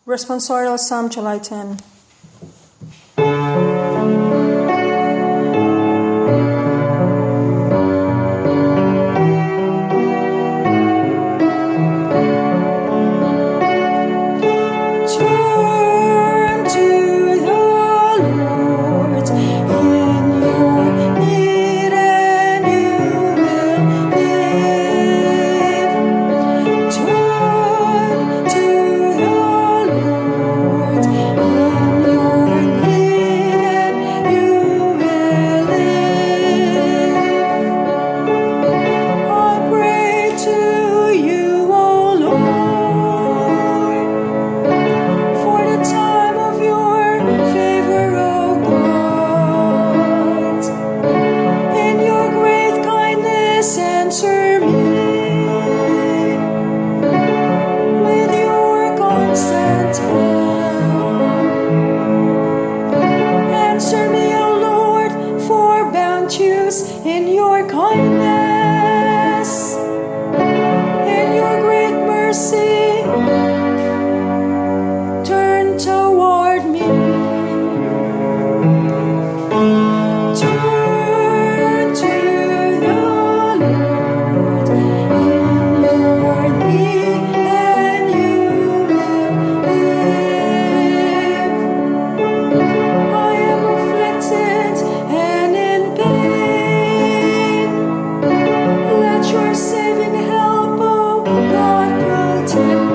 Responsorial Psalm, July 10. Turn to the Lord in your need and you will live. Turn to the Lord in your need and you will live. I pray to you, O Lord, for the time of your favor, O God. In your great kindness, answer me with your constant help. Answer me, O Lord, for bounteous in your kindness. In your great mercy, turn toward me. Turn to the Lord in your need and you will live. I am afflicted and in pain. Let your saving help, O God, protect me.